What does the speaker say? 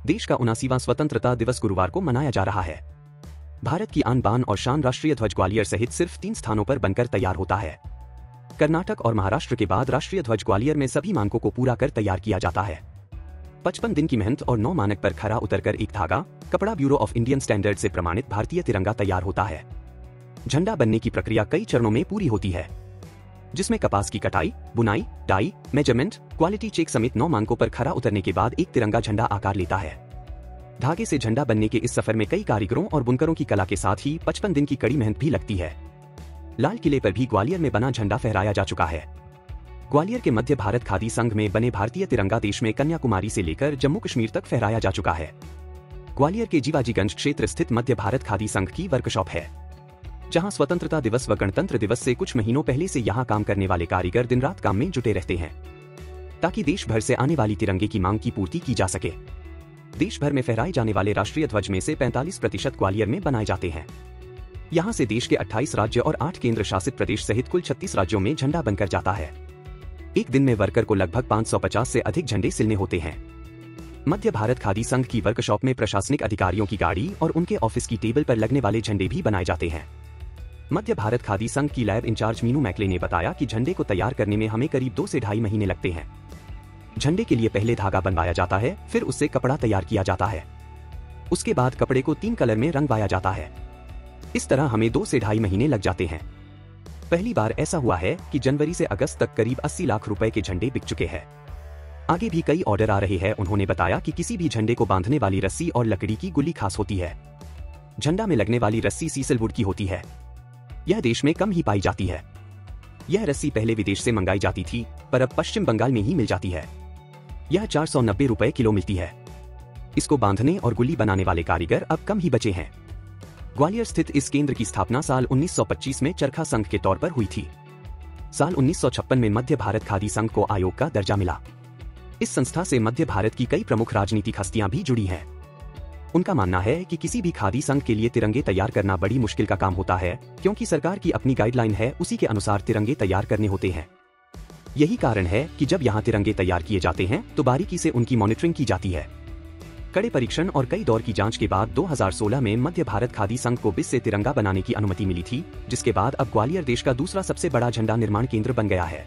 देश का 79वां स्वतंत्रता दिवस गुरुवार को मनाया जा रहा है। भारत की आन बान और शान राष्ट्रीय ध्वज ग्वालियर सहित सिर्फ 3 स्थानों पर बनकर तैयार होता है। कर्नाटक और महाराष्ट्र के बाद राष्ट्रीय ध्वज ग्वालियर में सभी मानकों को पूरा कर तैयार किया जाता है। 55 दिन की मेहनत और 9 मानक पर खरा उतरकर एक धागा कपड़ा ब्यूरो ऑफ इंडियन स्टैंडर्ड से प्रमाणित भारतीय तिरंगा तैयार होता है। झंडा बनने की प्रक्रिया कई चरणों में पूरी होती है, जिसमें कपास की कटाई, बुनाई, डाई, मेजरमेंट, क्वालिटी चेक समेत 9 मानकों पर खरा उतरने के बाद एक तिरंगा झंडा आकार लेता है। धागे से झंडा बनने के इस सफर में कई कारीगरों और बुनकरों की कला के साथ ही 55 दिन की कड़ी मेहनत भी लगती है। लाल किले पर भी ग्वालियर में बना झंडा फहराया जा चुका है। ग्वालियर के मध्य भारत खादी संघ में बने भारतीय तिरंगा देश में कन्याकुमारी से लेकर जम्मू कश्मीर तक फहराया जा चुका है। ग्वालियर के जीवाजीगंज क्षेत्र स्थित मध्य भारत खादी संघ की वर्कशॉप है, जहां स्वतंत्रता दिवस व गणतंत्र दिवस से कुछ महीनों पहले से यहां काम करने वाले कारीगर दिन रात काम में जुटे रहते हैं, ताकि देश भर से आने वाली तिरंगे की मांग की पूर्ति की जा सके। देश भर में फहराए जाने वाले राष्ट्रीय ध्वज में से 45% ग्वालियर में बनाए जाते हैं। यहां से देश के 28 राज्य और 8 केंद्र शासित प्रदेश सहित कुल 36 राज्यों में झंडा बनकर जाता है। एक दिन में वर्कर को लगभग 550 से अधिक झंडे सिलने होते हैं। मध्य भारत खादी संघ की वर्कशॉप में प्रशासनिक अधिकारियों की गाड़ी और उनके ऑफिस की टेबल पर लगने वाले झंडे भी बनाए जाते हैं। मध्य भारत खादी संघ की लैब इंचार्ज मीनू मैकले ने बताया कि झंडे को तैयार करने में हमें करीब 2 से ढाई महीने लगते हैं। झंडे के लिए पहले धागा बनवाया जाता है, फिर उससे कपड़ा तैयार किया जाता है। उसके बाद कपड़े को 3 कलर में रंगवाया जाता है। इस तरह हमें 2 से ढाई महीने लग जाते हैं। पहली बार ऐसा हुआ है कि जनवरी से अगस्त तक करीब 80 लाख रुपए के झंडे बिक चुके हैं। आगे भी कई ऑर्डर आ रहे हैं। उन्होंने बताया कि किसी भी झंडे को बांधने वाली रस्सी और लकड़ी की गुल्ली खास होती है। झंडा में लगने वाली रस्सी सीसलवुड की होती है। यह देश में कम ही पाई जाती है। यह रस्सी पहले विदेश से मंगाई जाती थी, पर अब पश्चिम बंगाल में ही मिल जाती है। यह 490 रुपए किलो मिलती है। इसको बांधने और गुल्ली बनाने वाले कारीगर अब कम ही बचे हैं। ग्वालियर स्थित इस केंद्र की स्थापना साल 1925 में चरखा संघ के तौर पर हुई थी। साल 1956 में मध्य भारत खादी संघ को आयोग का दर्जा मिला। इस संस्था से मध्य भारत की कई प्रमुख राजनीतिक हस्तियां भी जुड़ी हैं। उनका मानना है कि किसी भी खादी संघ के लिए तिरंगे तैयार करना बड़ी मुश्किल का काम होता है, क्योंकि सरकार की अपनी गाइडलाइन है, उसी के अनुसार तिरंगे तैयार करने होते हैं। यही कारण है कि जब यहाँ तिरंगे तैयार किए जाते हैं तो बारीकी से उनकी मॉनिटरिंग की जाती है। कड़े परीक्षण और कई दौर की जांच के बाद 2016 में मध्य भारत खादी संघ को BIS से तिरंगा बनाने की अनुमति मिली थी, जिसके बाद अब ग्वालियर देश का दूसरा सबसे बड़ा झंडा निर्माण केंद्र बन गया है।